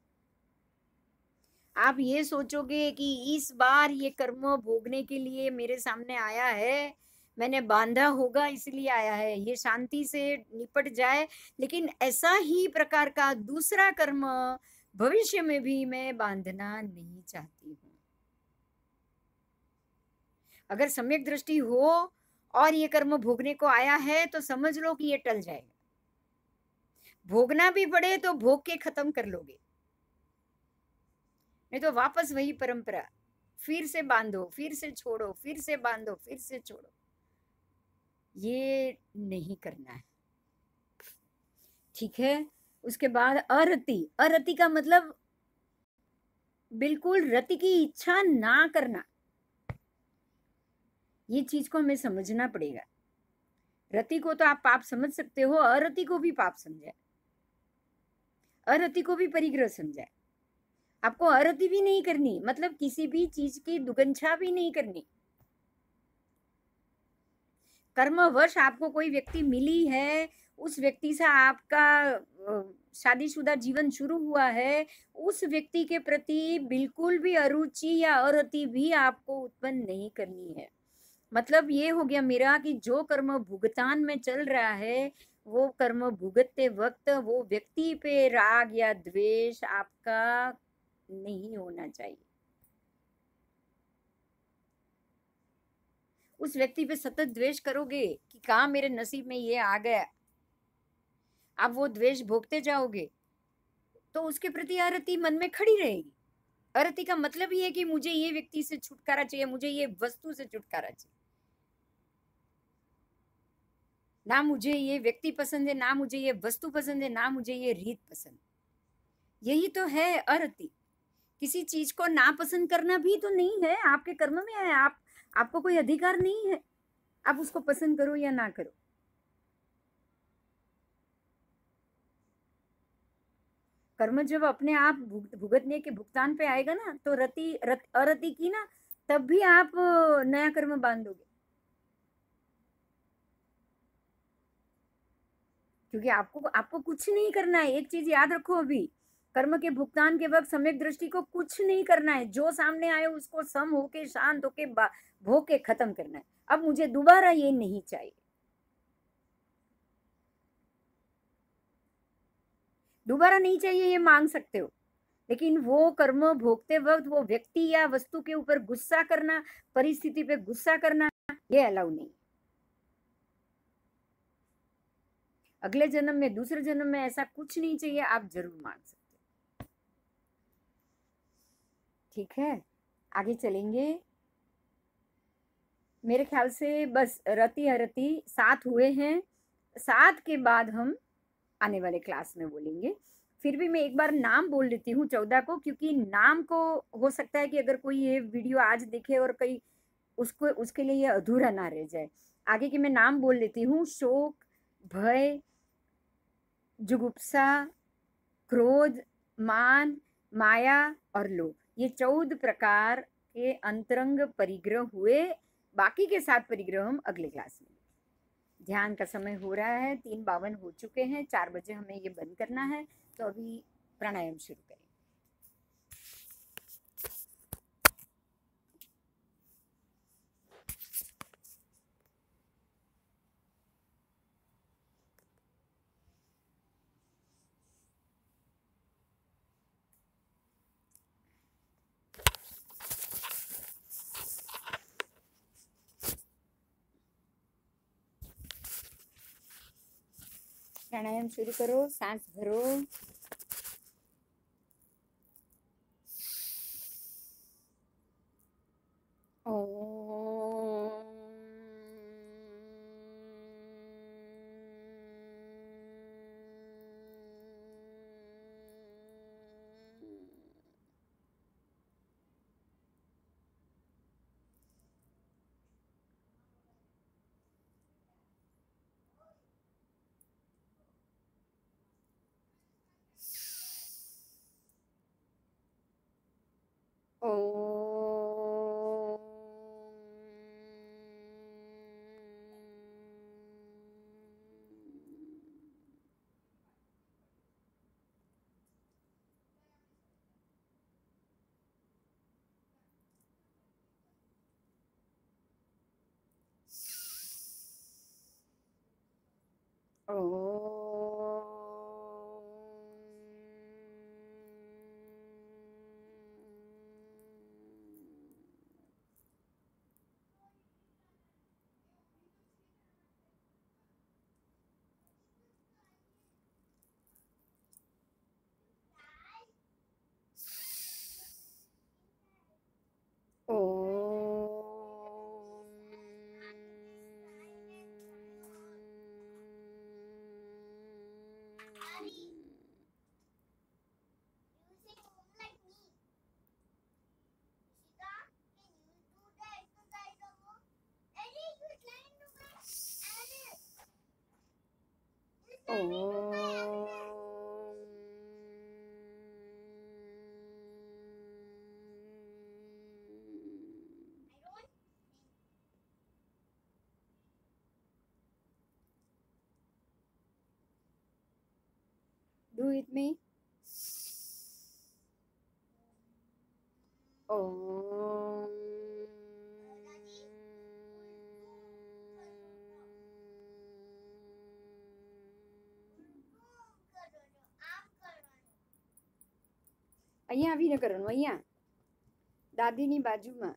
आप ये सोचोगे कि इस बार ये कर्म भोगने के लिए मेरे सामने आया है, मैंने बांधा होगा इसलिए आया है, ये शांति से निपट जाए, लेकिन ऐसा ही प्रकार का दूसरा कर्म भविष्य में भी मैं बांधना नहीं चाहती हूँ। अगर सम्यक दृष्टि हो और ये कर्म भोगने को आया है तो समझ लो कि ये टल जाएगा। भोगना भी पड़े तो भोग के खत्म कर लोगे, नहीं तो वापस वही परंपरा, फिर से बांधो, फिर से छोड़ो, फिर से बांधो, फिर से छोड़ो। ये नहीं करना है, ठीक है। उसके बाद अरति, अरति का मतलब बिल्कुल रति की इच्छा ना करना। ये चीज को हमें समझना पड़ेगा। रति को तो आप पाप समझ सकते हो, अरति को भी पाप समझे, अरति को भी परिग्रह समझे। आपको अरति भी नहीं करनी, मतलब किसी भी चीज की दुगंछा भी नहीं करनी। कर्मवश आपको कोई व्यक्ति मिली है, उस व्यक्ति से आपका शादीशुदा जीवन शुरू हुआ है, उस व्यक्ति के प्रति बिल्कुल भी अरुचि या अरति भी आपको उत्पन्न नहीं करनी है। मतलब ये हो गया मेरा कि जो कर्म भुगतान में चल रहा है, वो कर्म भुगतते वक्त वो व्यक्ति पे राग या द्वेष आपका नहीं होना चाहिए। उस व्यक्ति पे सतत द्वेष करोगे कि कहाँ मेरे नसीब में ये आ गया, आप वो द्वेष भोगते जाओगे तो उसके प्रति अरति मन में खड़ी रहेगी। अरति का मतलब ही है कि मुझे ये व्यक्ति से छुटकारा चाहिए, मुझे ये वस्तु से छुटकारा चाहिए। ना मुझे ये व्यक्ति पसंद है, ना मुझे ये वस्तु पसंद है, ना मुझे ये रीत पसंद। यही तो है अरति। किसी चीज को ना पसंद करना भी तो नहीं है, आपके कर्म में है। आपको कोई अधिकार नहीं है, आप उसको पसंद करो या ना करो। कर्म जब अपने आप भुगतने के भुगतान पे आएगा ना, तो अरति की ना, तब भी आप नया कर्म बांधोगे। क्योंकि आपको आपको कुछ नहीं करना है। एक चीज याद रखो, अभी कर्म के भुगतान के वक्त सम्यक दृष्टि को कुछ नहीं करना है। जो सामने आए उसको सम होके शांत होके भोग के खत्म करना है। अब मुझे दोबारा ये नहीं चाहिए। दोबारा नहीं चाहिए ये मांग सकते हो, लेकिन वो कर्म भोगते वक्त वो व्यक्ति या वस्तु के ऊपर गुस्सा करना, परिस्थिति पे गुस्सा करना, ये अलाउ नहीं। अगले जन्म में, दूसरे जन्म में ऐसा कुछ नहीं चाहिए, आप जरूर मांग सकते। ठीक है, आगे चलेंगे। मेरे ख्याल से बस रति हरति 7 हुए हैं। 7 के बाद हम आने वाले क्लास में बोलेंगे। फिर भी मैं एक बार नाम बोल लेती हूँ 14 को, क्योंकि नाम को हो सकता है कि अगर कोई ये वीडियो आज देखे और कहीं उसको उसके लिए ये अधूरा ना रह जाए। आगे के मैं नाम बोल लेती हूँ। शोक, भय, जुगुप्सा, क्रोध, मान, माया और लोभ, ये 14 प्रकार के अंतरंग परिग्रह हुए। बाकी के 7 परिग्रह हम अगले क्लास में। ध्यान का समय हो रहा है, 3:52 हो चुके हैं, 4 बजे हमें ये बंद करना है, तो अभी प्राणायाम शुरू करें। प्राणायाम शुरू करो, सांस भरो। Do it me. અહીંયા આવીને કરવાનું, અહીંયા દાદીની બાજુમાં.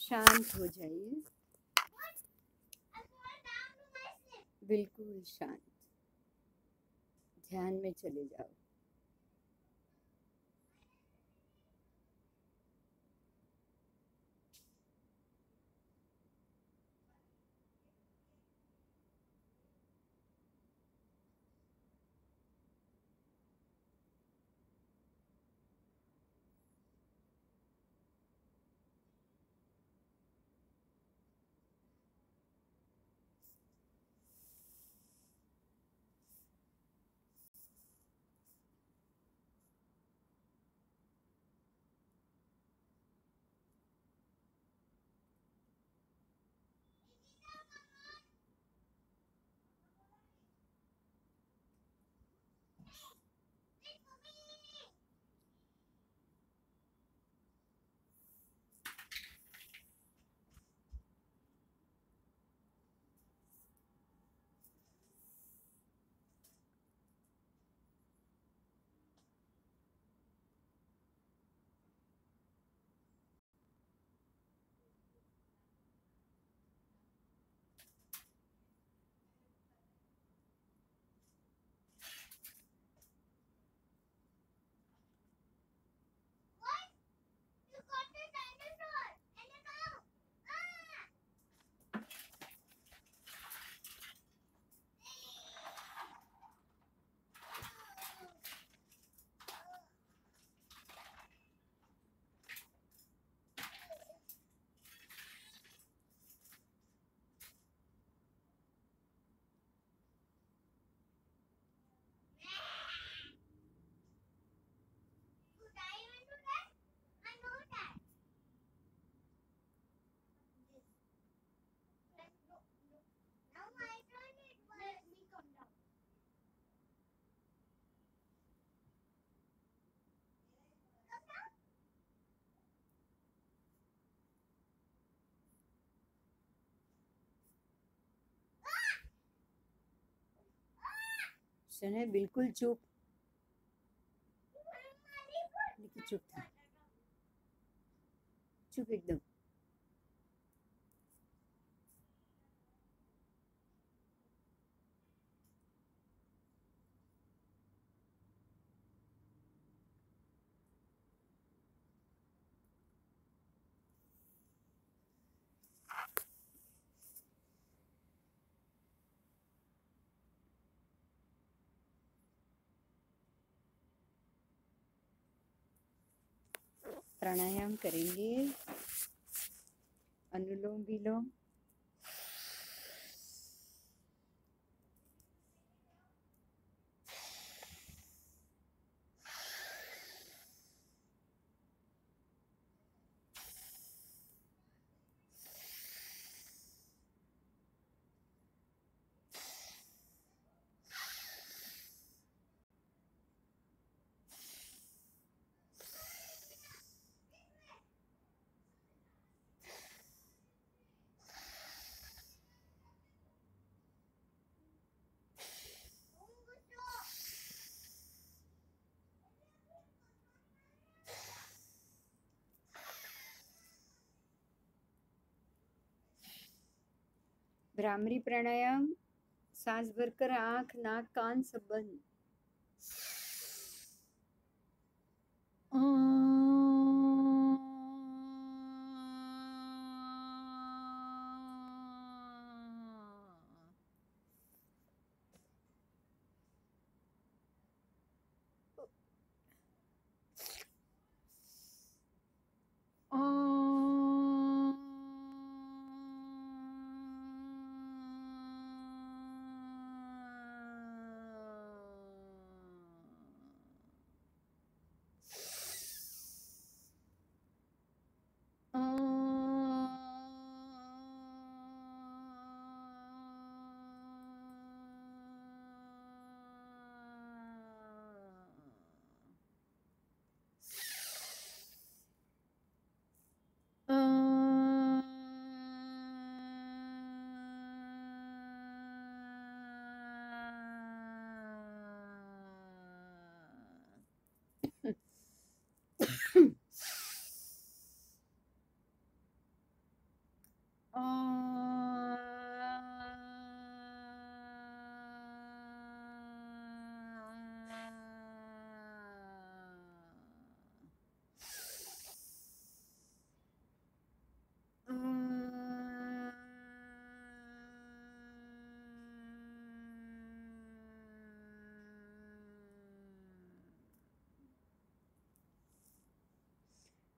शांत हो जाइए, बिल्कुल शांत, ध्यान में चले जाओ। शनै बिल्कुल चुप, देखिए चुप था, चुप एकदम। प्राणायाम करेंगे, अनुलोम विलोम। भ्रामरी प्राणायाम, सांस भरकर आंख नाक कान सब बंद।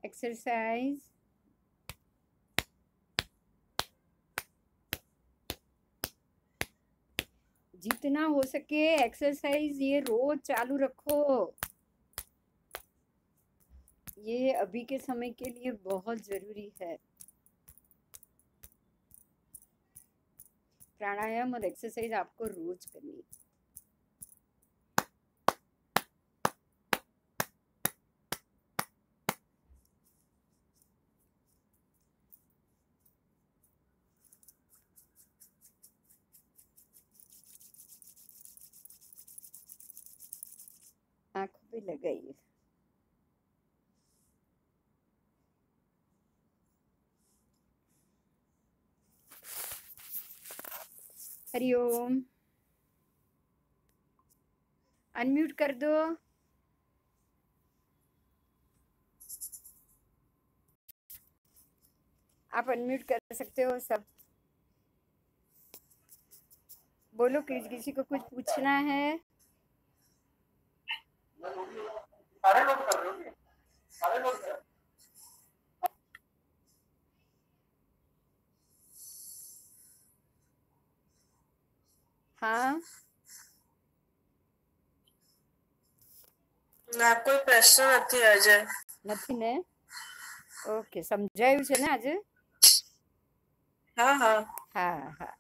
एक्सरसाइज, जितना हो सके एक्सरसाइज ये रोज चालू रखो। ये अभी के समय के लिए बहुत जरूरी है। प्राणायाम और एक्सरसाइज आपको रोज करनी। आंखों पे लगाइए। हरिओम। अनम्यूट कर दो। आप अनम्यूट कर सकते हो सब। बोलो, किसी को कुछ पूछना है? सारे लोग कर रहे हो, सारे लोग कर। हाँ, ના કોઈ પ્રશ્ન નથી આજે. નથી ને? ઓકે, સમજાયું છે ને આજે? હા હા હા હા.